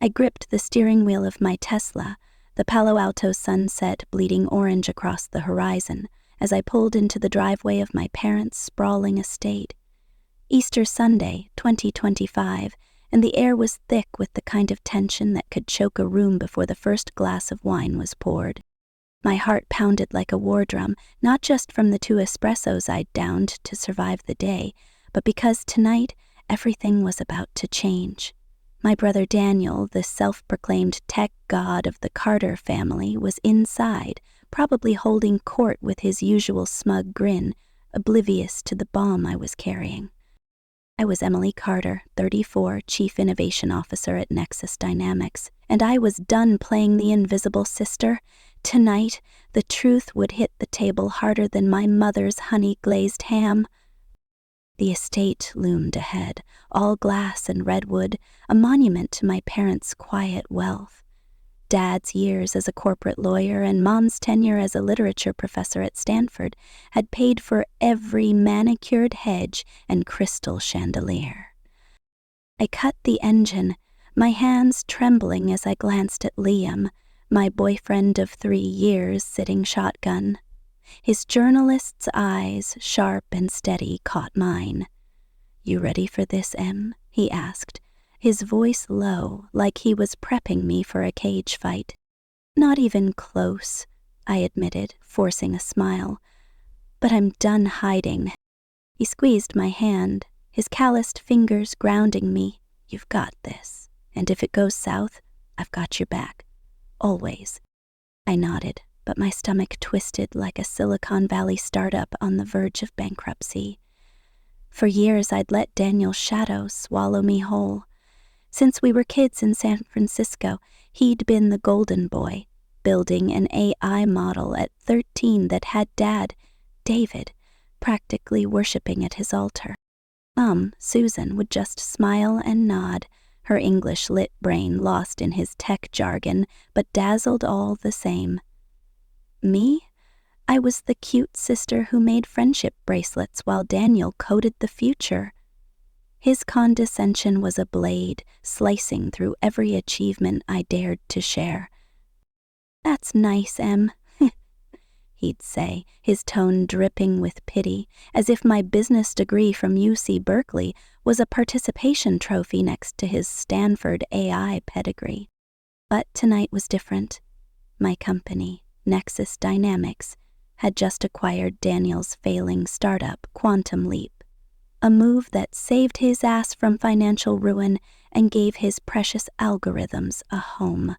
I gripped the steering wheel of my Tesla, the Palo Alto sunset bleeding orange across the horizon, as I pulled into the driveway of my parents' sprawling estate. Easter Sunday, 2025, and the air was thick with the kind of tension that could choke a room before the first glass of wine was poured. My heart pounded like a war drum, not just from the 2 espressos I'd downed to survive the day, but because tonight everything was about to change. My brother Daniel, the self-proclaimed tech god of the Carter family, was inside, probably holding court with his usual smug grin, oblivious to the bomb I was carrying. I was Emily Carter, 34, Chief Innovation Officer at Nexus Dynamics, and I was done playing the invisible sister. Tonight, the truth would hit the table harder than my mother's honey-glazed ham. The estate loomed ahead, all glass and redwood, a monument to my parents' quiet wealth. Dad's years as a corporate lawyer and Mom's tenure as a literature professor at Stanford had paid for every manicured hedge and crystal chandelier. I cut the engine, my hands trembling as I glanced at Liam, my boyfriend of 3 years, sitting shotgun. His journalist's eyes, sharp and steady, caught mine. "You ready for this, Em?" he asked, his voice low, like he was prepping me for a cage fight. "Not even close," I admitted, forcing a smile. "But I'm done hiding." He squeezed my hand, his calloused fingers grounding me. "You've got this, and if it goes south, I've got your back. Always." I nodded, but my stomach twisted like a Silicon Valley startup on the verge of bankruptcy. For years, I'd let Daniel's shadow swallow me whole. Since we were kids in San Francisco, he'd been the golden boy, building an AI model at 13 that had Dad, David, practically worshipping at his altar. Mom, Susan, would just smile and nod, her English-lit brain lost in his tech jargon, but dazzled all the same. Me? I was the cute sister who made friendship bracelets while Daniel coded the future. His condescension was a blade, slicing through every achievement I dared to share. "That's nice, Em," he'd say, his tone dripping with pity, as if my business degree from UC Berkeley was a participation trophy next to his Stanford AI pedigree. But tonight was different. My company, Nexus Dynamics, had just acquired Daniel's failing startup, Quantum Leap, a move that saved his ass from financial ruin and gave his precious algorithms a home.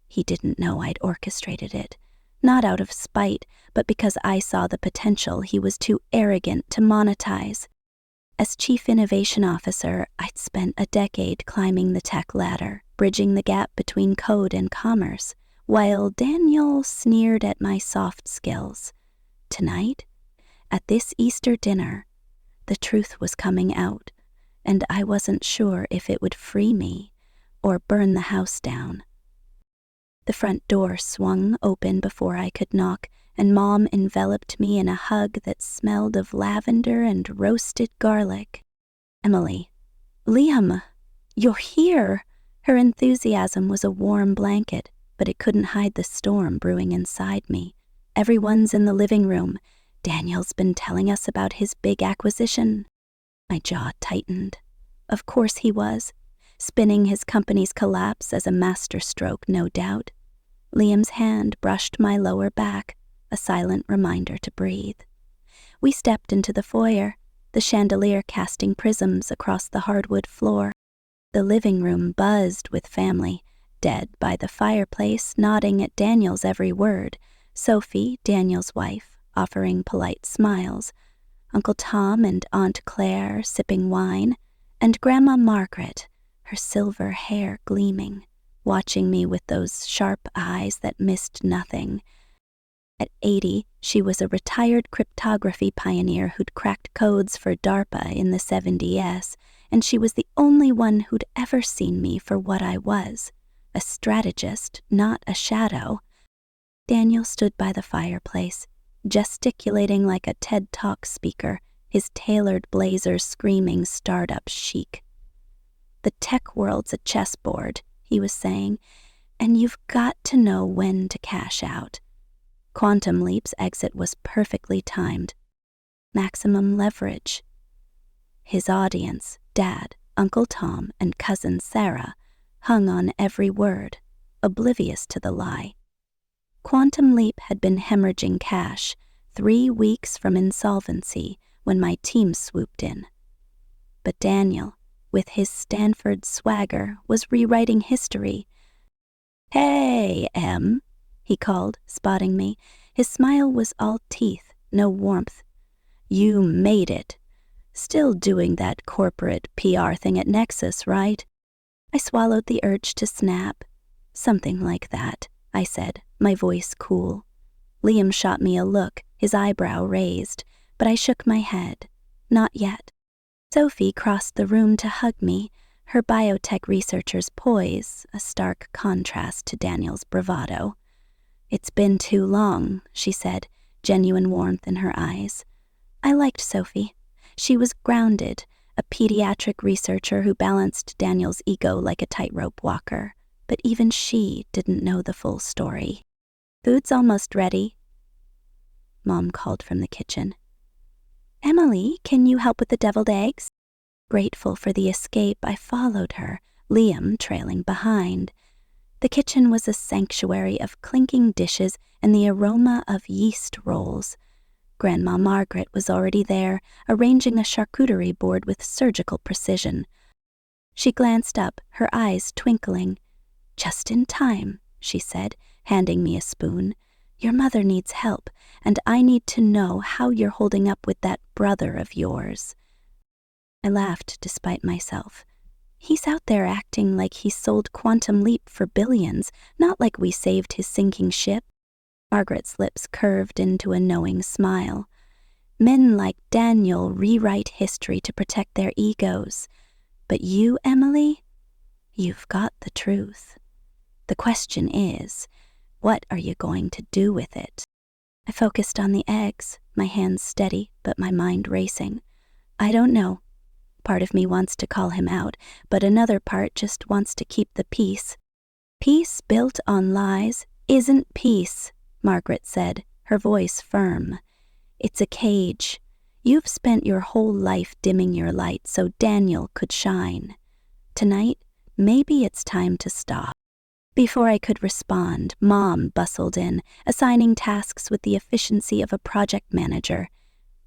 He didn't know I'd orchestrated it, not out of spite, but because I saw the potential he was too arrogant to monetize. As Chief Innovation Officer, I'd spent a decade climbing the tech ladder, bridging the gap between code and commerce, while Daniel sneered at my soft skills. Tonight, at this Easter dinner, the truth was coming out, and I wasn't sure if it would free me or burn the house down. The front door swung open before I could knock, and Mom enveloped me in a hug that smelled of lavender and roasted garlic. "Emily, Liam, you're here!" Her enthusiasm was a warm blanket, but it couldn't hide the storm brewing inside me. "Everyone's in the living room. Daniel's been telling us about his big acquisition." My jaw tightened. Of course he was, spinning his company's collapse as a masterstroke, no doubt. Liam's hand brushed my lower back, a silent reminder to breathe. We stepped into the foyer, the chandelier casting prisms across the hardwood floor. The living room buzzed with family, dead by the fireplace, nodding at Daniel's every word. Sophie, Daniel's wife, offering polite smiles, Uncle Tom and Aunt Claire sipping wine, and Grandma Margaret, her silver hair gleaming, watching me with those sharp eyes that missed nothing. At 80, she was a retired cryptography pioneer who'd cracked codes for DARPA in the 70s, and she was the only one who'd ever seen me for what I was, a strategist, not a shadow. Daniel stood by the fireplace, gesticulating like a TED Talk speaker, his tailored blazer screaming startup chic. "The tech world's a chessboard," he was saying, and you've got to know when to cash out. Quantum Leap's exit was perfectly timed. Maximum leverage. His audience, Dad, Uncle Tom, and Cousin Sarah, hung on every word, oblivious to the lie. Quantum Leap had been hemorrhaging cash 3 weeks from insolvency when my team swooped in. But Daniel, with his Stanford swagger, was rewriting history. "Hey, Em," he called, spotting me. His smile was all teeth, no warmth. "You made it. Still doing that corporate PR thing at Nexus, right?" I swallowed the urge to snap. "Something like that," I said, my voice cool. Liam shot me a look, his eyebrow raised, but I shook my head. Not yet. Sophie crossed the room to hug me, her biotech researcher's poise a stark contrast to Daniel's bravado. "It's been too long," she said, genuine warmth in her eyes. I liked Sophie. She was grounded, a pediatric researcher who balanced Daniel's ego like a tightrope walker. But even she didn't know the full story. "Food's almost ready," Mom called from the kitchen. "Emily, can you help with the deviled eggs?" Grateful for the escape, I followed her, Liam trailing behind. The kitchen was a sanctuary of clinking dishes and the aroma of yeast rolls. Grandma Margaret was already there, arranging a charcuterie board with surgical precision. She glanced up, her eyes twinkling. "Just in time," she said, handing me a spoon. "Your mother needs help, and I need to know how you're holding up with that brother of yours." I laughed despite myself. He's out there acting like he sold Quantum Leap for billions, not like we saved his sinking ship. Margaret's lips curved into a knowing smile. Men like Daniel rewrite history to protect their egos. But you, Emily, you've got the truth. The question is, what are you going to do with it? I focused on the eggs, my hands steady, but my mind racing. I don't know. Part of me wants to call him out, but another part just wants to keep the peace. "Peace built on lies isn't peace," Margaret said, her voice firm. "It's a cage. You've spent your whole life dimming your light so Daniel could shine. Tonight, maybe it's time to stop." Before I could respond, Mom bustled in, assigning tasks with the efficiency of a project manager.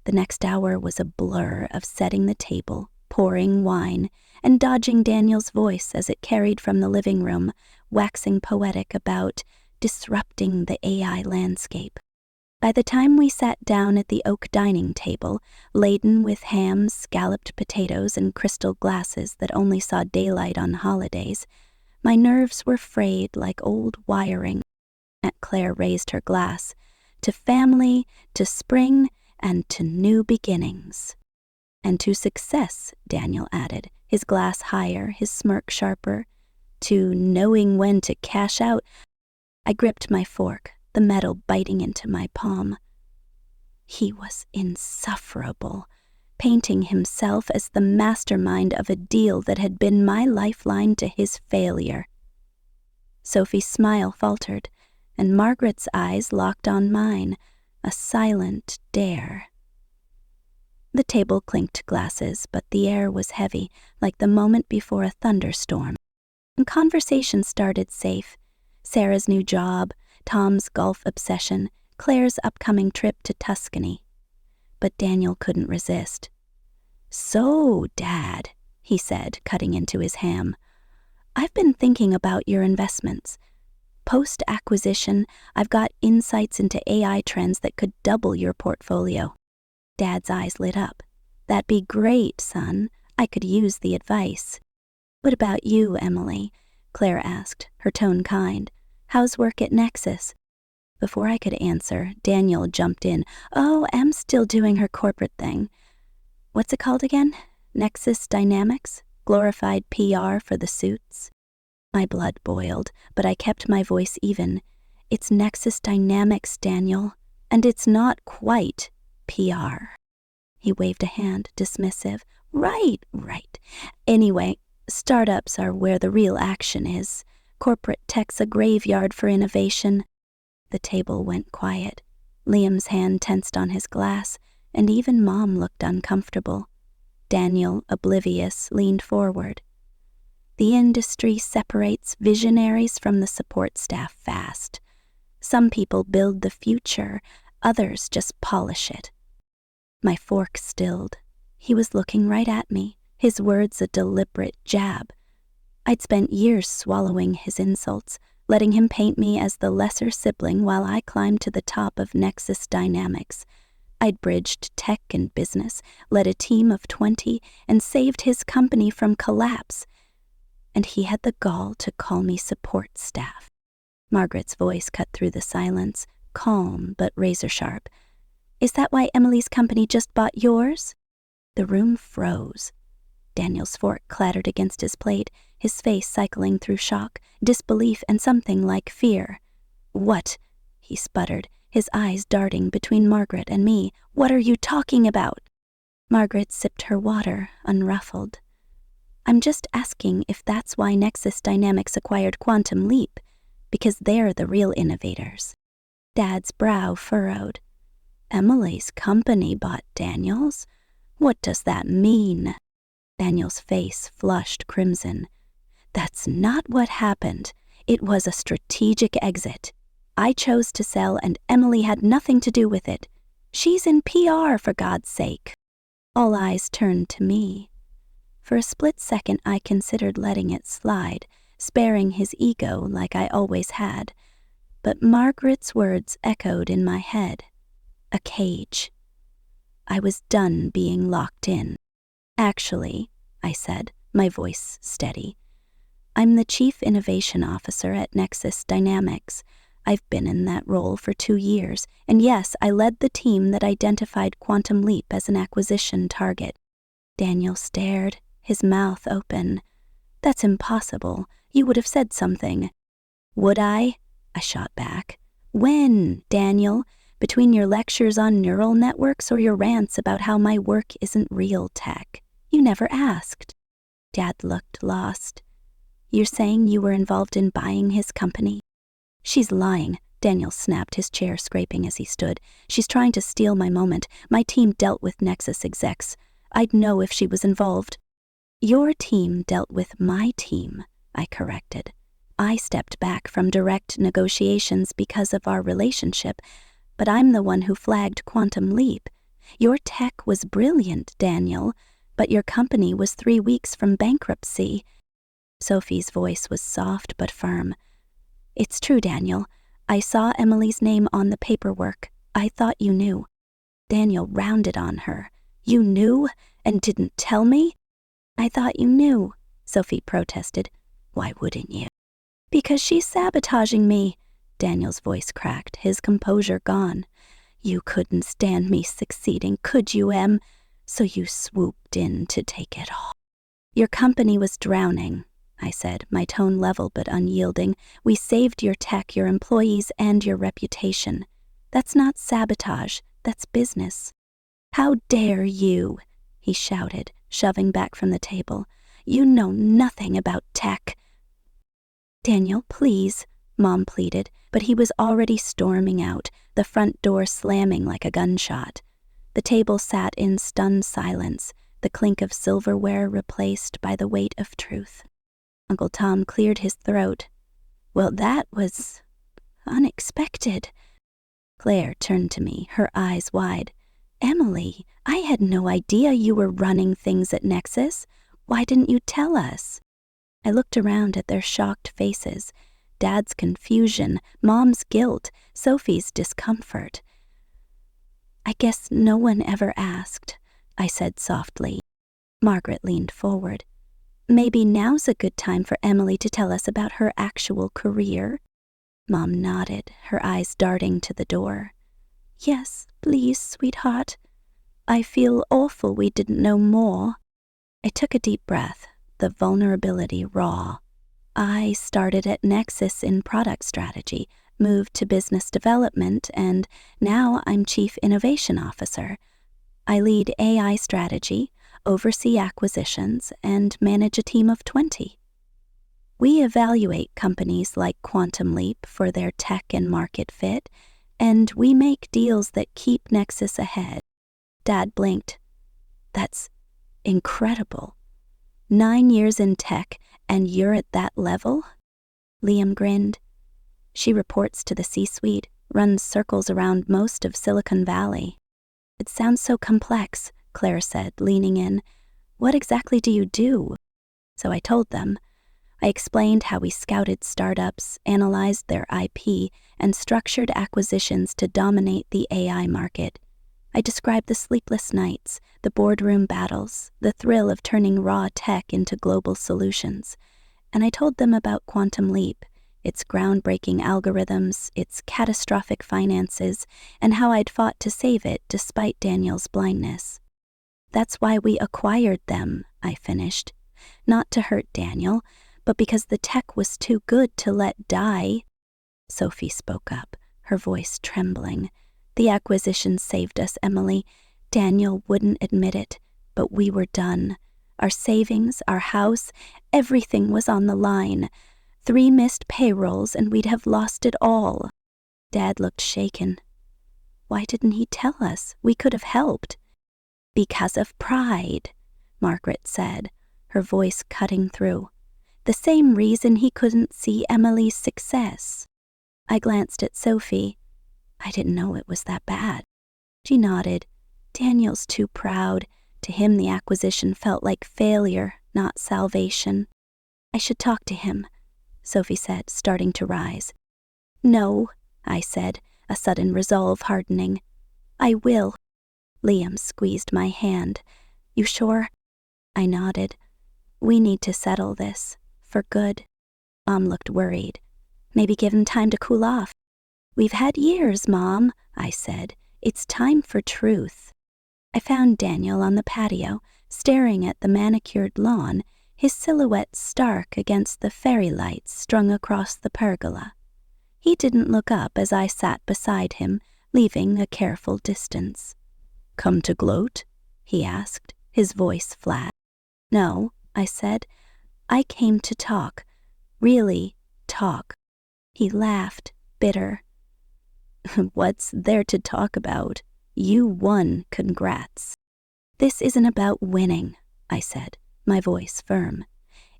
The next hour was a blur of setting the table, pouring wine, and dodging Daniel's voice as it carried from the living room, waxing poetic about disrupting the AI landscape. By the time we sat down at the oak dining table, laden with ham, scalloped potatoes, and crystal glasses that only saw daylight on holidays, my nerves were frayed like old wiring. Aunt Claire raised her glass. "To family, to spring, and to new beginnings." "And to success," Daniel added, his glass higher, his smirk sharper. "To knowing when to cash out." I gripped my fork, the metal biting into my palm. He was insufferable, painting himself as the mastermind of a deal that had been my lifeline to his failure. Sophie's smile faltered, and Margaret's eyes locked on mine, a silent dare. The table clinked glasses, but the air was heavy, like the moment before a thunderstorm. And conversation started safe. Sarah's new job, Tom's golf obsession, Claire's upcoming trip to Tuscany. But Daniel couldn't resist. "So, Dad," he said, cutting into his ham, "I've been thinking about your investments. Post-acquisition, I've got insights into AI trends that could double your portfolio." Dad's eyes lit up. "That'd be great, son. I could use the advice." "What about you, Emily?" Claire asked, her tone kind. "How's work at Nexus?" Before I could answer, Daniel jumped in. "Oh, Em's still doing her corporate thing. What's it called again? Nexus Dynamics? Glorified PR for the suits?" My blood boiled, but I kept my voice even. "It's Nexus Dynamics, Daniel, and it's not quite PR." He waved a hand, dismissive. Right. Anyway, startups are where the real action is. Corporate tech's a graveyard for innovation. The table went quiet. Liam's hand tensed on his glass, and even Mom looked uncomfortable. Daniel, oblivious, leaned forward. The industry separates visionaries from the support staff fast. Some people build the future, others just polish it. My fork stilled. He was looking right at me, his words a deliberate jab. I'd spent years swallowing his insults, letting him paint me as the lesser sibling while I climbed to the top of Nexus Dynamics. I'd bridged tech and business, led a team of 20, and saved his company from collapse. And he had the gall to call me support staff. Margaret's voice cut through the silence, calm but razor-sharp. Is that why Emily's company just bought yours? The room froze. Daniel's fork clattered against his plate, his face cycling through shock, disbelief, and something like fear. What? He sputtered, his eyes darting between Margaret and me. What are you talking about? Margaret sipped her water, unruffled. I'm just asking if that's why Nexus Dynamics acquired Quantum Leap, because they're the real innovators. Dad's brow furrowed. Emily's company bought Daniel's? What does that mean? Daniel's face flushed crimson. That's not what happened. It was a strategic exit. I chose to sell and Emily had nothing to do with it. She's in PR, for God's sake. All eyes turned to me. For a split second I considered letting it slide, sparing his ego like I always had. But Margaret's words echoed in my head. A cage. I was done being locked in. Actually, I said, my voice steady, I'm the Chief Innovation Officer at Nexus Dynamics. I've been in that role for 2 years, and yes, I led the team that identified Quantum Leap as an acquisition target. Daniel stared, his mouth open. That's impossible. You would have said something. Would I? I shot back. When, Daniel? Between your lectures on neural networks or your rants about how my work isn't real tech? You never asked. Dad looked lost. You're saying you were involved in buying his company? She's lying. Daniel snapped, his chair scraping as he stood. She's trying to steal my moment. My team dealt with Nexus execs. I'd know if she was involved. Your team dealt with my team, I corrected. I stepped back from direct negotiations because of our relationship, but I'm the one who flagged Quantum Leap. Your tech was brilliant, Daniel, but your company was 3 weeks from bankruptcy. Sophie's voice was soft but firm. It's true, Daniel. I saw Emily's name on the paperwork. I thought you knew. Daniel rounded on her. You knew and didn't tell me? I thought you knew, Sophie protested. Why wouldn't you? Because she's sabotaging me. Daniel's voice cracked, his composure gone. You couldn't stand me succeeding, could you, Em? So you swooped in to take it all. Your company was drowning, I said, my tone level but unyielding. We saved your tech, your employees, and your reputation. That's not sabotage, that's business. How dare you? He shouted, shoving back from the table. You know nothing about tech. Daniel, please, Mom pleaded, but he was already storming out, the front door slamming like a gunshot. The table sat in stunned silence, the clink of silverware replaced by the weight of truth. Uncle Tom cleared his throat. Well, that was unexpected. Claire turned to me, her eyes wide. Emily, I had no idea you were running things at Nexus. Why didn't you tell us? I looked around at their shocked faces. Dad's confusion, Mom's guilt, Sophie's discomfort. I guess no one ever asked, I said softly. Margaret leaned forward. Maybe now's a good time for Emily to tell us about her actual career. Mom nodded, her eyes darting to the door. Yes, please, sweetheart. I feel awful we didn't know more. I took a deep breath, the vulnerability raw. I started at Nexus in product strategy, moved to business development, and now I'm Chief Innovation Officer. I lead AI strategy, oversee acquisitions, and manage a team of 20. We evaluate companies like Quantum Leap for their tech and market fit, and we make deals that keep Nexus ahead. Dad blinked. That's incredible. 9 years in tech, and you're at that level? Liam grinned. She reports to the C-suite, runs circles around most of Silicon Valley. It sounds so complex, Claire said, leaning in. What exactly do you do? So I told them. I explained how we scouted startups, analyzed their IP, and structured acquisitions to dominate the AI market. I described the sleepless nights, the boardroom battles, the thrill of turning raw tech into global solutions. And I told them about Quantum Leap, its groundbreaking algorithms, its catastrophic finances, and how I'd fought to save it despite Daniel's blindness. That's why we acquired them, I finished. Not to hurt Daniel, but because the tech was too good to let die. Sophie spoke up, her voice trembling. The acquisition saved us, Emily. Daniel wouldn't admit it, but we were done. Our savings, our house, everything was on the line. 3 missed payrolls and we'd have lost it all. Dad looked shaken. Why didn't he tell us? We could have helped. Because of pride, Margaret said, her voice cutting through. The same reason he couldn't see Emily's success. I glanced at Sophie. I didn't know it was that bad. She nodded. Daniel's too proud. To him, the acquisition felt like failure, not salvation. I should talk to him, Sophie said, starting to rise. No, I said, a sudden resolve hardening. I will. Liam squeezed my hand. You sure? I nodded. We need to settle this, for good. Mom looked worried. Maybe give him time to cool off. We've had years, Mom, I said. It's time for truth. I found Daniel on the patio, staring at the manicured lawn, his silhouette stark against the fairy lights strung across the pergola. He didn't look up as I sat beside him, leaving a careful distance. Come to gloat? He asked, his voice flat. No, I said. I came to talk. Really, talk. He laughed, bitter. What's there to talk about? You won, congrats. This isn't about winning, I said, my voice firm.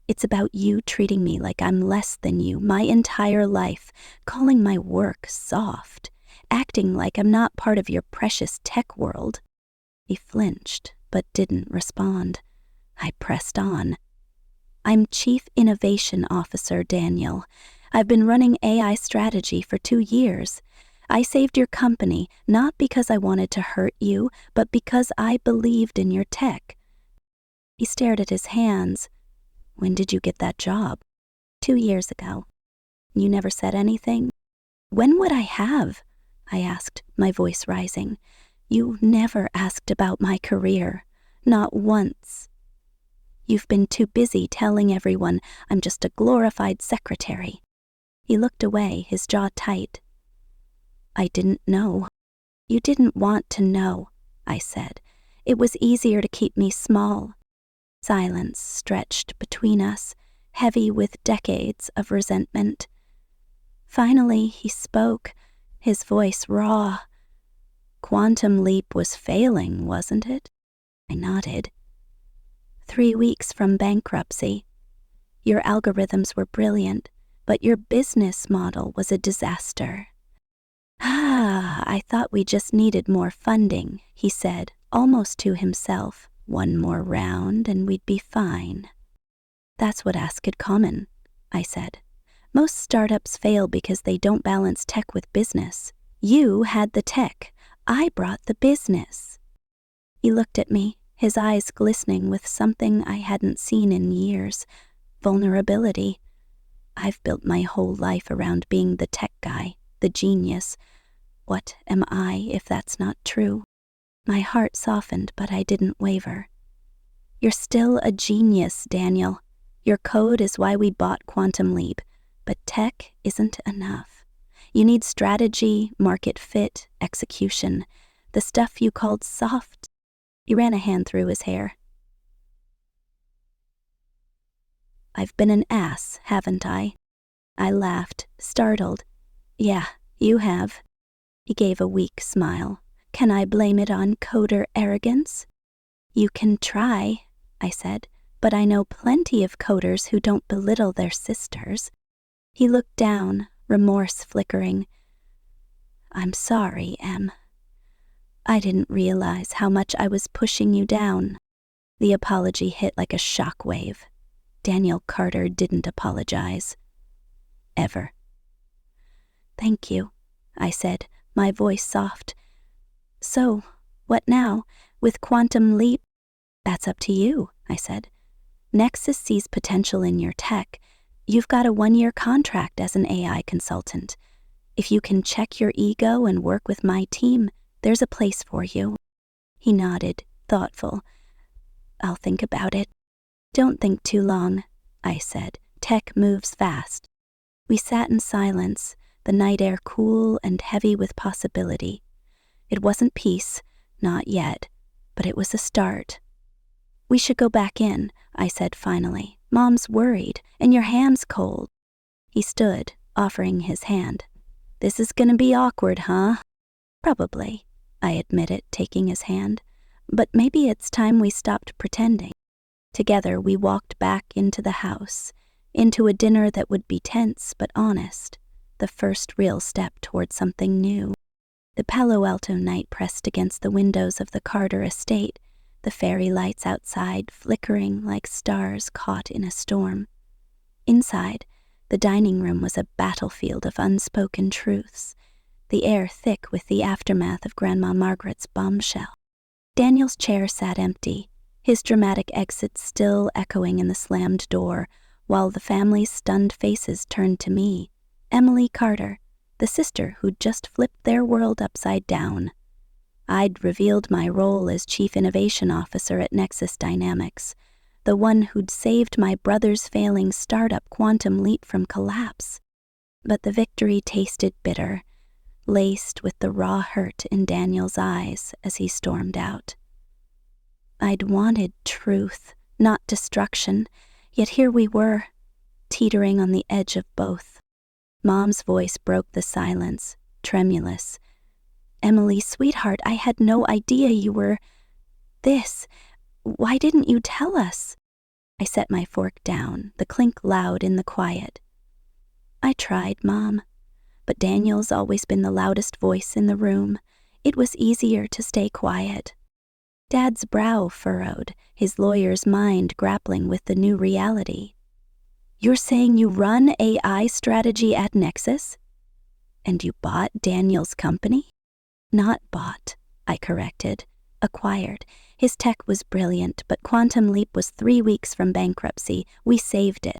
It's about you treating me like I'm less than you my entire life, calling my work soft, acting like I'm not part of your precious tech world. He flinched, but didn't respond. I pressed on. I'm Chief Innovation Officer Daniel. I've been running AI strategy for 2 years. I saved your company not because I wanted to hurt you, but because I believed in your tech. He stared at his hands. When did you get that job? 2 years ago. You never said anything? When would I have? I asked, my voice rising. You never asked about my career. Not once. You've been too busy telling everyone I'm just a glorified secretary. He looked away, his jaw tight. I didn't know. You didn't want to know, I said. It was easier to keep me small. Silence stretched between us, heavy with decades of resentment. Finally, he spoke, his voice raw. Quantum Leap was failing, wasn't it? I nodded. 3 weeks from bankruptcy. Your algorithms were brilliant, but your business model was a disaster. I thought we just needed more funding, he said, almost to himself. 1 more round and we'd be fine. That's what Asked Common, I said. Most startups fail because they don't balance tech with business. You had the tech. I brought the business. He looked at me, his eyes glistening with something I hadn't seen in years. Vulnerability. I've built my whole life around being the tech guy, the genius. What am I if that's not true? My heart softened, but I didn't waver. You're still a genius, Daniel. Your code is why we bought Quantum Leap, but tech isn't enough. You need strategy, market fit, execution, the stuff you called soft. He ran a hand through his hair. I've been an ass, haven't I? I laughed, startled. Yeah, you have. He gave a weak smile. Can I blame it on coder arrogance? You can try, I said, but I know plenty of coders who don't belittle their sisters. He looked down, remorse flickering. I'm sorry, Em. I didn't realize how much I was pushing you down. The apology hit like a shockwave. Daniel Carter didn't apologize. Ever. Thank you, I said, my voice soft. So, what now? With Quantum Leap? That's up to you, I said. Nexus sees potential in your tech. You've got a 1-year contract as an AI consultant. If you can check your ego and work with my team, there's a place for you. He nodded, thoughtful. I'll think about it. Don't think too long, I said. Tech moves fast. We sat in silence, the night air cool and heavy with possibility. It wasn't peace, not yet, but it was a start. We should go back in, I said finally. Mom's worried, and your hand's cold. He stood, offering his hand. This is gonna be awkward, huh? Probably, I admitted, taking his hand. But maybe it's time we stopped pretending. Together we walked back into the house, into a dinner that would be tense but honest, the first real step toward something new. The Palo Alto night pressed against the windows of the Carter estate, the fairy lights outside flickering like stars caught in a storm. Inside, the dining room was a battlefield of unspoken truths, the air thick with the aftermath of Grandma Margaret's bombshell. Daniel's chair sat empty, his dramatic exit still echoing in the slammed door, while the family's stunned faces turned to me, Emily Carter, the sister who'd just flipped their world upside down. I'd revealed my role as Chief Innovation Officer at Nexus Dynamics, the one who'd saved my brother's failing startup Quantum Leap from collapse. But the victory tasted bitter, laced with the raw hurt in Daniel's eyes as he stormed out. I'd wanted truth, not destruction, yet here we were, teetering on the edge of both. Mom's voice broke the silence, tremulous. Emily, sweetheart, I had no idea you were this. Why didn't you tell us? I set my fork down, the clink loud in the quiet. I tried, Mom, but Daniel's always been the loudest voice in the room. It was easier to stay quiet. Dad's brow furrowed, his lawyer's mind grappling with the new reality. You're saying you run AI strategy at Nexus? And you bought Daniel's company? Not bought, I corrected. Acquired. His tech was brilliant, but Quantum Leap was 3 weeks from bankruptcy. We saved it.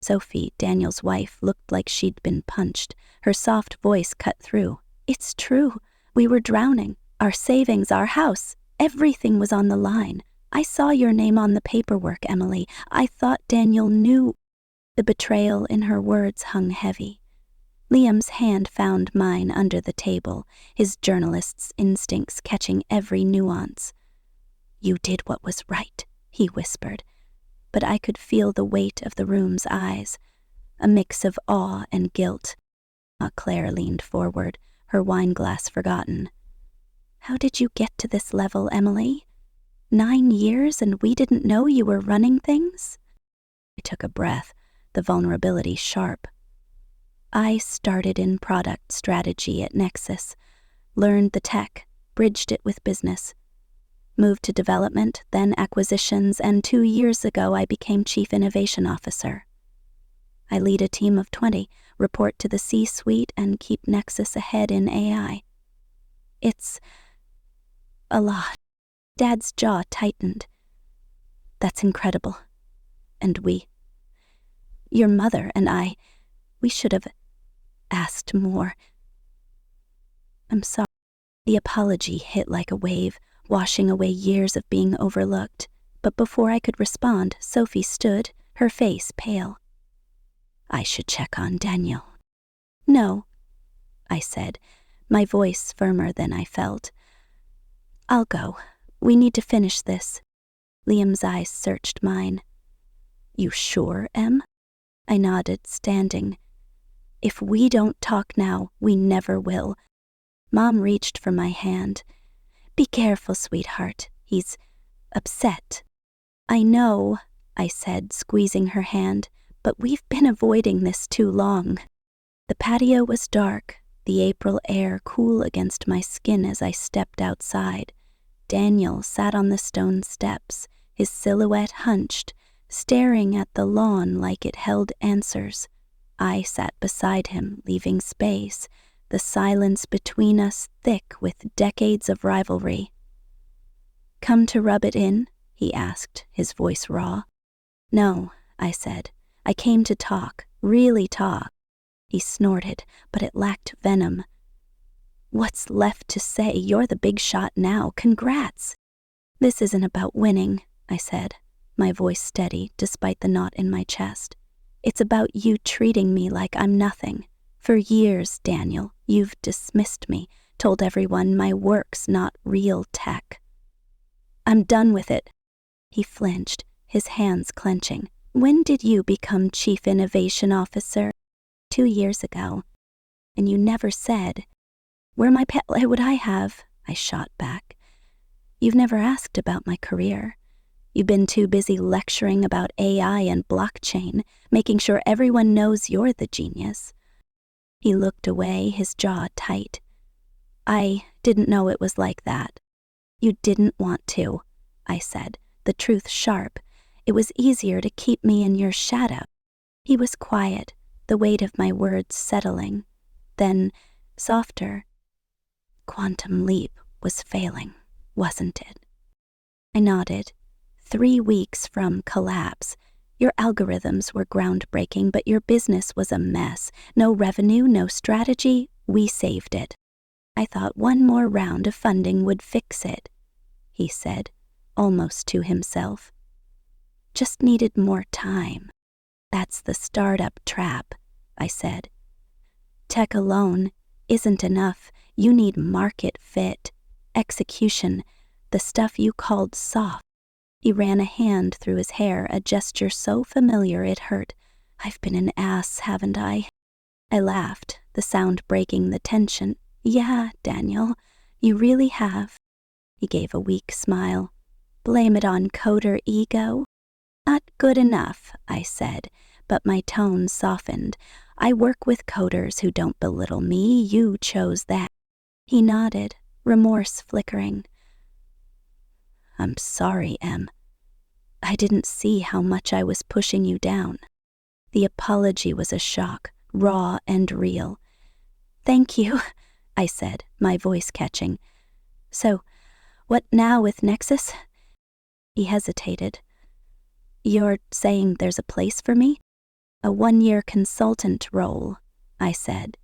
Sophie, Daniel's wife, looked like she'd been punched. Her soft voice cut through. It's true. We were drowning. Our savings, our house, everything was on the line. I saw your name on the paperwork, Emily. I thought Daniel knew. The betrayal in her words hung heavy. Liam's hand found mine under the table, his journalist's instincts catching every nuance. You did what was right, he whispered, but I could feel the weight of the room's eyes, a mix of awe and guilt. Claire leaned forward, her wineglass forgotten. How did you get to this level, Emily? 9 years and we didn't know you were running things? I took a breath, the vulnerability sharp. I started in product strategy at Nexus, learned the tech, bridged it with business. Moved to development, then acquisitions, and 2 years ago I became Chief Innovation Officer. I lead a team of 20, report to the C-suite, and keep Nexus ahead in AI. It's a lot. Dad's jaw tightened. That's incredible. And your mother and I, we should have asked more. I'm sorry. The apology hit like a wave, washing away years of being overlooked. But before I could respond, Sophie stood, her face pale. I should check on Daniel. No, I said, my voice firmer than I felt. I'll go. We need to finish this. Liam's eyes searched mine. You sure, Em? I nodded, standing. If we don't talk now, we never will. Mom reached for my hand. Be careful, sweetheart. He's upset. I know, I said, squeezing her hand, but we've been avoiding this too long. The patio was dark, the April air cool against my skin as I stepped outside. Daniel sat on the stone steps, his silhouette hunched, staring at the lawn like it held answers. I sat beside him, leaving space, the silence between us thick with decades of rivalry. Come to rub it in? He asked, his voice raw. No, I said. I came to talk, really talk. He snorted, but it lacked venom. What's left to say? You're the big shot now. Congrats. This isn't about winning, I said, my voice steady despite the knot in my chest. It's about you treating me like I'm nothing. For years, Daniel, you've dismissed me, told everyone my work's not real tech. I'm done with it. He flinched, his hands clenching. When did you become Chief Innovation Officer? 2 years ago. And you never said. Where my pet would I have? I shot back. You've never asked about my career. You've been too busy lecturing about AI and blockchain, making sure everyone knows you're the genius. He looked away, his jaw tight. I didn't know it was like that. You didn't want to, I said, the truth sharp. It was easier to keep me in your shadow. He was quiet, the weight of my words settling. Then, softer. Quantum Leap was failing, wasn't it? I nodded. 3 weeks from collapse. Your algorithms were groundbreaking, but your business was a mess. No revenue, no strategy. We saved it. I thought one more round of funding would fix it, he said, almost to himself. Just needed more time. That's the startup trap, I said. Tech alone isn't enough. You need market fit, execution, the stuff you called soft. He ran a hand through his hair, a gesture so familiar it hurt. I've been an ass, haven't I? I laughed, the sound breaking the tension. Yeah, Daniel, you really have. He gave a weak smile. Blame it on coder ego? Not good enough, I said, but my tone softened. I work with coders who don't belittle me. You chose that. He nodded, remorse flickering. I'm sorry, Em. I didn't see how much I was pushing you down. The apology was a shock, raw and real. Thank you, I said, my voice catching. So, what now with Nexus? He hesitated. You're saying there's a place for me? A 1-year consultant role, I said.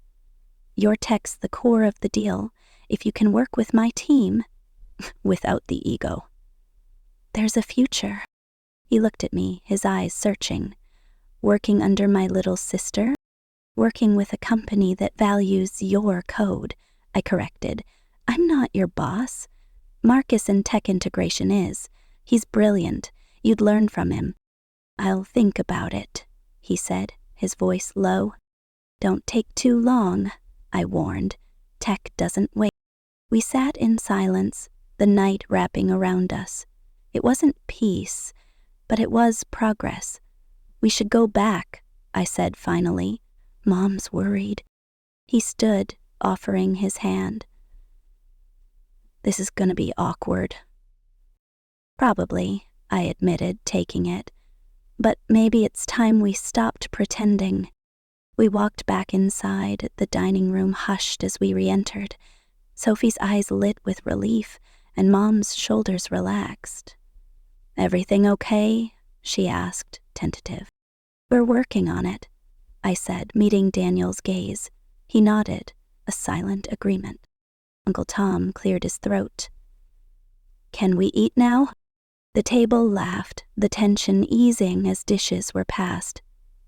Your tech's the core of the deal. If you can work with my team, without the ego. There's a future. He looked at me, his eyes searching. Working under my little sister? Working with a company that values your code, I corrected. I'm not your boss. Marcus in tech integration is. He's brilliant. You'd learn from him. I'll think about it, he said, his voice low. Don't take too long, I warned. Tech doesn't wait. We sat in silence, the night wrapping around us. It wasn't peace, but it was progress. We should go back, I said finally. Mom's worried. He stood, offering his hand. This is gonna be awkward. Probably, I admitted, taking it. But maybe it's time we stopped pretending. We walked back inside, the dining room hushed as we re-entered. Sophie's eyes lit with relief, and Mom's shoulders relaxed. Everything okay? She asked, tentative. We're working on it, I said, meeting Daniel's gaze. He nodded, a silent agreement. Uncle Tom cleared his throat. Can we eat now? The table laughed, the tension easing as dishes were passed.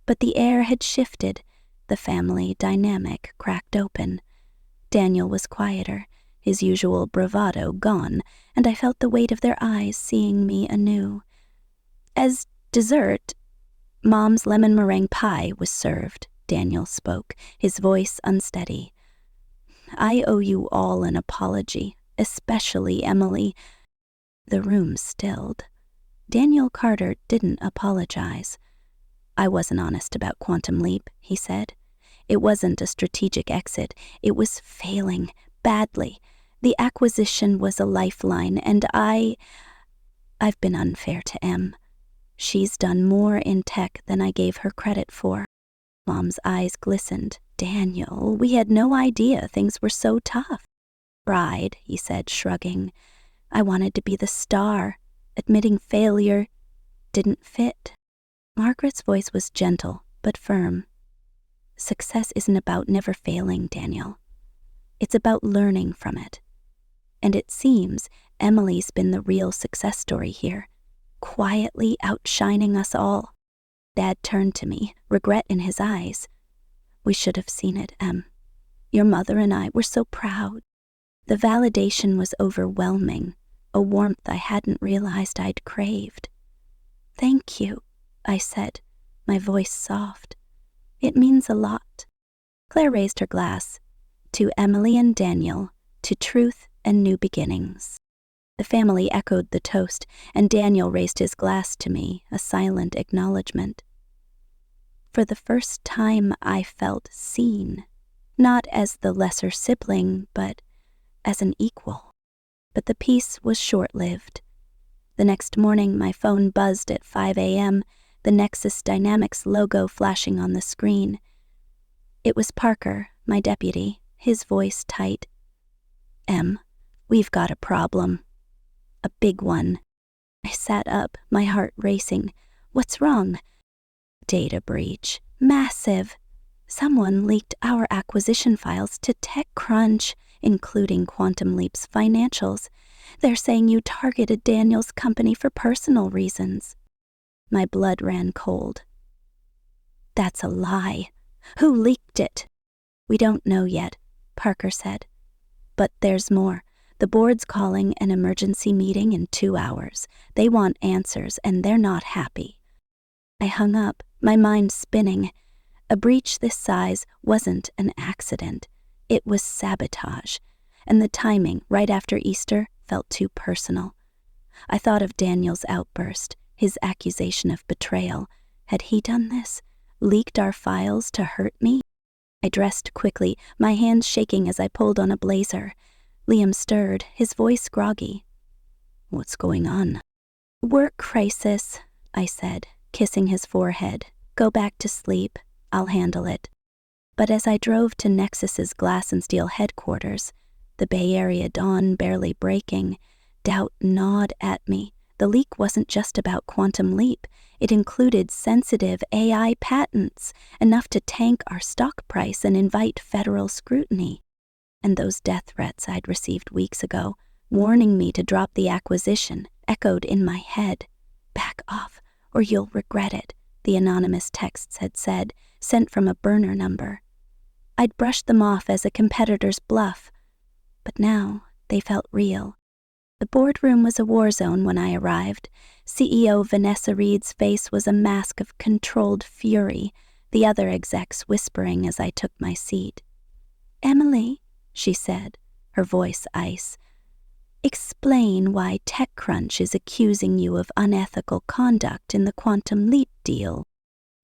But the air had shifted, the family dynamic cracked open. Daniel was quieter, his usual bravado gone, and I felt the weight of their eyes seeing me anew. As dessert, Mom's lemon meringue pie was served, Daniel spoke, his voice unsteady. I owe you all an apology, especially Emily. The room stilled. Daniel Carter didn't apologize. I wasn't honest about Quantum Leap, he said. It wasn't a strategic exit. It was failing, badly. The acquisition was a lifeline, and I've been unfair to Em. She's done more in tech than I gave her credit for. Mom's eyes glistened. Daniel, we had no idea things were so tough. Pride, he said, shrugging. I wanted to be the star. Admitting failure didn't fit. Margaret's voice was gentle, but firm. Success isn't about never failing, Daniel. It's about learning from it. And it seems Emily's been the real success story here, quietly outshining us all. Dad turned to me, regret in his eyes. We should have seen it, Em. Your mother and I were so proud. The validation was overwhelming, a warmth I hadn't realized I'd craved. Thank you, I said, my voice soft. It means a lot. Claire raised her glass. To Emily and Daniel, to truth and new beginnings. The family echoed the toast, and Daniel raised his glass to me, a silent acknowledgement. For the first time I felt seen, not as the lesser sibling, but as an equal. But the peace was short-lived. The next morning my phone buzzed at 5 a.m., the Nexus Dynamics logo flashing on the screen. It was Parker, my deputy, his voice tight. Em, we've got a problem. A big one. I sat up, my heart racing. What's wrong? Data breach. Massive. Someone leaked our acquisition files to TechCrunch, including Quantum Leap's financials. They're saying you targeted Daniel's company for personal reasons. My blood ran cold. That's a lie. Who leaked it? We don't know yet, Parker said. But there's more. The board's calling an emergency meeting in 2 hours. They want answers, and they're not happy. I hung up, my mind spinning. A breach this size wasn't an accident. It was sabotage, and the timing, right after Easter, felt too personal. I thought of Daniel's outburst, his accusation of betrayal. Had he done this? Leaked our files to hurt me? I dressed quickly, my hands shaking as I pulled on a blazer. Liam stirred, his voice groggy. What's going on? Work crisis, I said, kissing his forehead. Go back to sleep. I'll handle it. But as I drove to Nexus's Glass and Steel headquarters, the Bay Area dawn barely breaking, doubt gnawed at me. The leak wasn't just about Quantum Leap. It included sensitive AI patents, enough to tank our stock price and invite federal scrutiny. And those death threats I'd received weeks ago, warning me to drop the acquisition, echoed in my head. Back off, or you'll regret it, the anonymous texts had said, sent from a burner number. I'd brushed them off as a competitor's bluff, but now they felt real. The boardroom was a war zone when I arrived. CEO Vanessa Reed's face was a mask of controlled fury, the other execs whispering as I took my seat. Emily, she said, her voice ice, explain why TechCrunch is accusing you of unethical conduct in the Quantum Leap deal.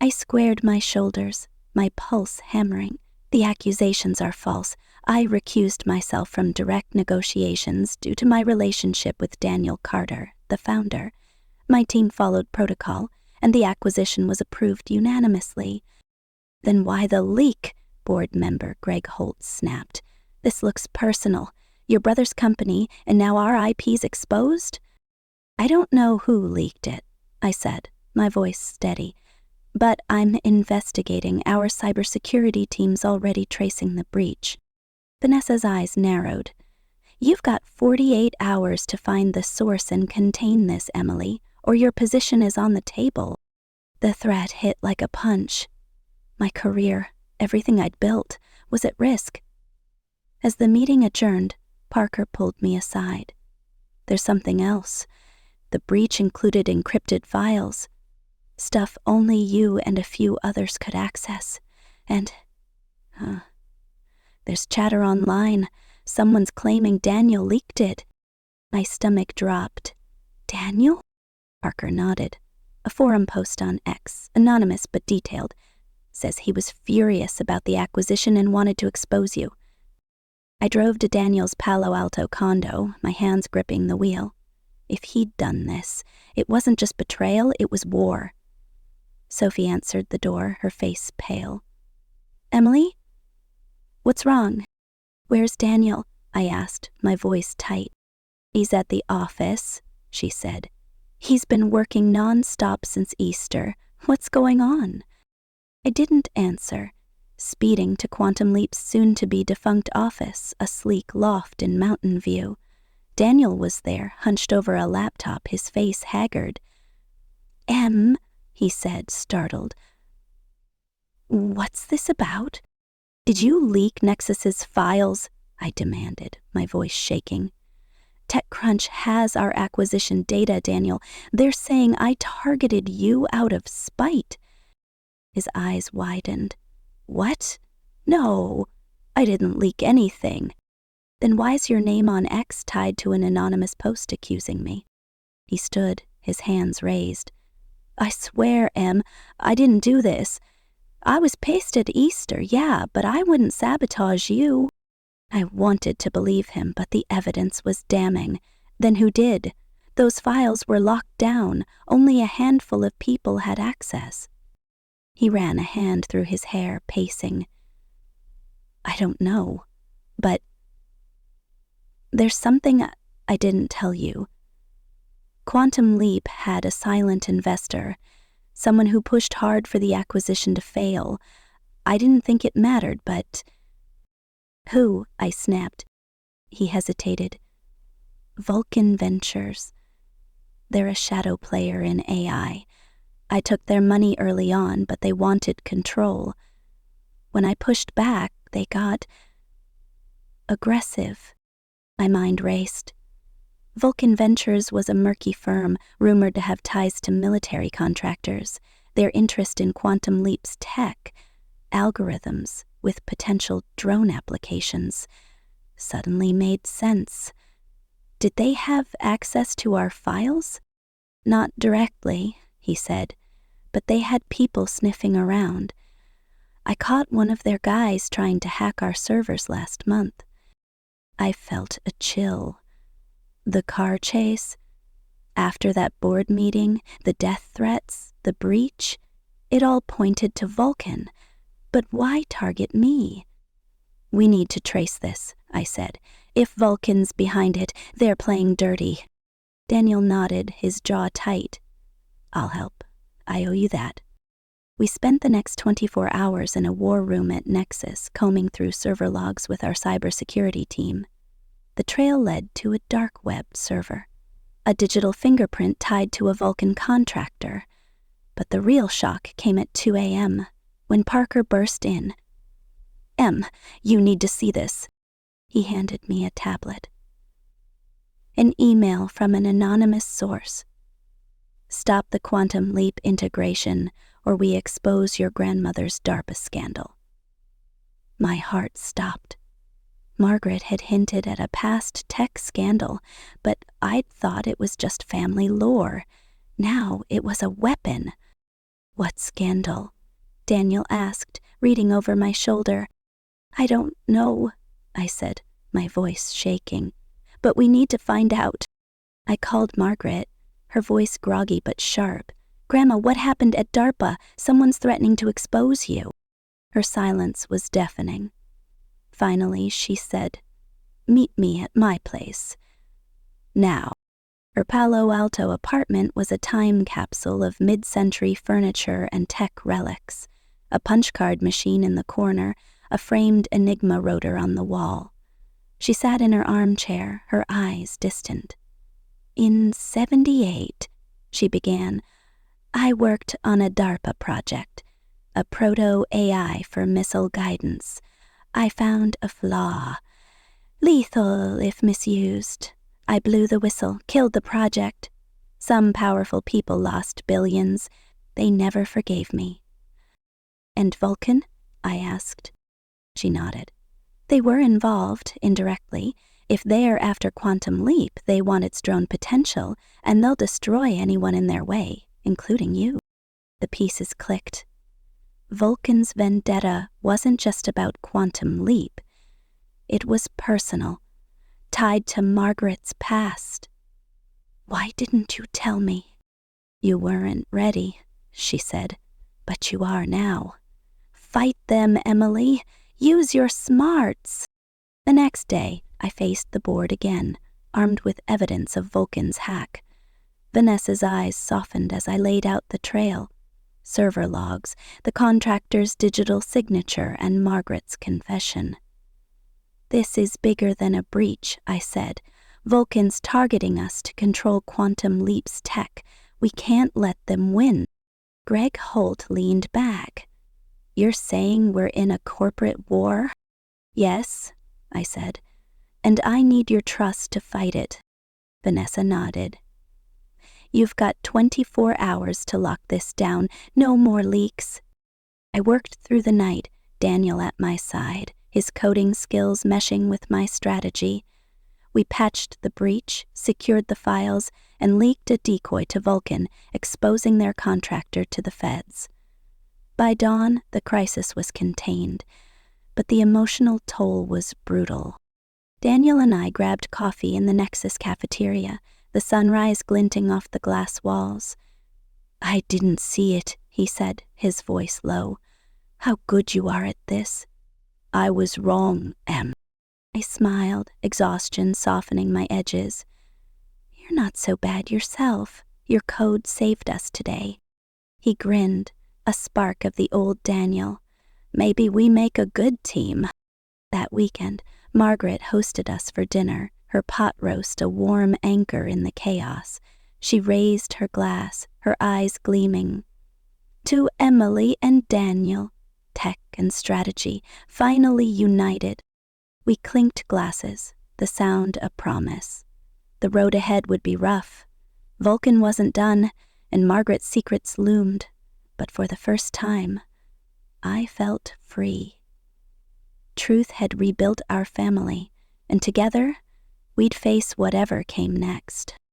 I squared my shoulders, my pulse hammering. The accusations are false. I recused myself from direct negotiations due to my relationship with Daniel Carter, the founder. My team followed protocol, and the acquisition was approved unanimously. Then why the leak? Board member Greg Holt snapped. This looks personal. Your brother's company, and now our IP's exposed? I don't know who leaked it, I said, my voice steady. But I'm investigating. Our cybersecurity team's already tracing the breach. Vanessa's eyes narrowed. You've got 48 hours to find the source and contain this, Emily, or your position is on the table. The threat hit like a punch. My career, everything I'd built, was at risk. As the meeting adjourned, Parker pulled me aside. There's something else. The breach included encrypted files. Stuff only you and a few others could access. And, there's chatter online. Someone's claiming Daniel leaked it. My stomach dropped. Daniel? Parker nodded. A forum post on X, anonymous but detailed, says he was furious about the acquisition and wanted to expose you. I drove to Daniel's Palo Alto condo, my hands gripping the wheel. If he'd done this, it wasn't just betrayal, it was war. Sophie answered the door, her face pale. Emily? What's wrong? Where's Daniel? I asked, my voice tight. He's at the office, she said. He's been working non-stop since Easter. What's going on? I didn't answer, speeding to Quantum Leap's soon-to-be defunct office, a sleek loft in Mountain View. Daniel was there, hunched over a laptop, his face haggard. Em, he said, startled. What's this about? Did you leak Nexus's files? I demanded, my voice shaking. TechCrunch has our acquisition data, Daniel. They're saying I targeted you out of spite. His eyes widened. What? No, I didn't leak anything. Then why's your name on X tied to an anonymous post accusing me? He stood, his hands raised. I swear, Em, I didn't do this. I was pissed at Easter, yeah, but I wouldn't sabotage you. I wanted to believe him, but the evidence was damning. Then who did? Those files were locked down. Only a handful of people had access. He ran a hand through his hair, pacing. I don't know, but there's something I didn't tell you. Quantum Leap had a silent investor, someone who pushed hard for the acquisition to fail. I didn't think it mattered, but... Who? I snapped. He hesitated. Vulcan Ventures. They're a shadow player in AI. I took their money early on, but they wanted control. When I pushed back, they got aggressive. My mind raced. Vulcan Ventures was a murky firm, rumored to have ties to military contractors. Their interest in Quantum Leap's tech, algorithms with potential drone applications, suddenly made sense. Did they have access to our files? Not directly, he said, but they had people sniffing around. I caught one of their guys trying to hack our servers last month. I felt a chill. The car chase, after that board meeting, the death threats, the breach, it all pointed to Vulcan. But why target me? We need to trace this, I said. If Vulcan's behind it, they're playing dirty. Daniel nodded, his jaw tight. I'll help. I owe you that. We spent the next 24 hours in a war room at Nexus, combing through server logs with our cybersecurity team. The trail led to a dark web server, a digital fingerprint tied to a Vulcan contractor. But the real shock came at 2 a.m., when Parker burst in. Em, you need to see this. He handed me a tablet. An email from an anonymous source. Stop the Quantum Leap integration, or we expose your grandmother's DARPA scandal. My heart stopped. Margaret had hinted at a past tech scandal, but I'd thought it was just family lore. Now it was a weapon. What scandal? Daniel asked, reading over my shoulder. I don't know, I said, my voice shaking. But we need to find out. I called Margaret, her voice groggy but sharp. Grandma, what happened at DARPA? Someone's threatening to expose you. Her silence was deafening. Finally, she said, Meet me at my place. Now. Her Palo Alto apartment was a time capsule of mid-century furniture and tech relics. A punch card machine in the corner, a framed Enigma rotor on the wall. She sat in her armchair, her eyes distant. In 78, she began, I worked on a DARPA project, a proto-AI for missile guidance. I found a flaw. Lethal if misused. I blew the whistle, killed the project. Some powerful people lost billions. They never forgave me. And Vulcan? I asked. She nodded. They were involved, indirectly. If they're after Quantum Leap, they want its drone potential, and they'll destroy anyone in their way, including you. The pieces clicked. Vulcan's vendetta wasn't just about Quantum Leap. It was personal, tied to Margaret's past. Why didn't you tell me? You weren't ready, she said, but you are now. Fight them, Emily. Use your smarts. The next day, I faced the board again, armed with evidence of Vulcan's hack. Vanessa's eyes softened as I laid out the trail. Server logs, the contractor's digital signature, and Margaret's confession. This is bigger than a breach, I said. Vulcan's targeting us to control Quantum Leap's tech. We can't let them win. Greg Holt leaned back. You're saying we're in a corporate war? Yes, I said, and I need your trust to fight it. Vanessa nodded. You've got 24 hours to lock this down. No more leaks. I worked through the night, Daniel at my side, his coding skills meshing with my strategy. We patched the breach, secured the files, and leaked a decoy to Vulcan, exposing their contractor to the feds. By dawn, the crisis was contained, but the emotional toll was brutal. Daniel and I grabbed coffee in the Nexus cafeteria, the sunrise glinting off the glass walls. I didn't see it, he said, his voice low. How good you are at this. I was wrong, Em. I smiled, exhaustion softening my edges. You're not so bad yourself. Your code saved us today. He grinned, a spark of the old Daniel. Maybe we make a good team. That weekend, Margaret hosted us for dinner, her pot roast a warm anchor in the chaos. She raised her glass, her eyes gleaming. To Emily and Daniel, tech and strategy, finally united. We clinked glasses, the sound a promise. The road ahead would be rough. Vulcan wasn't done, and Margaret's secrets loomed. But for the first time, I felt free. Truth had rebuilt our family, and together, we'd face whatever came next.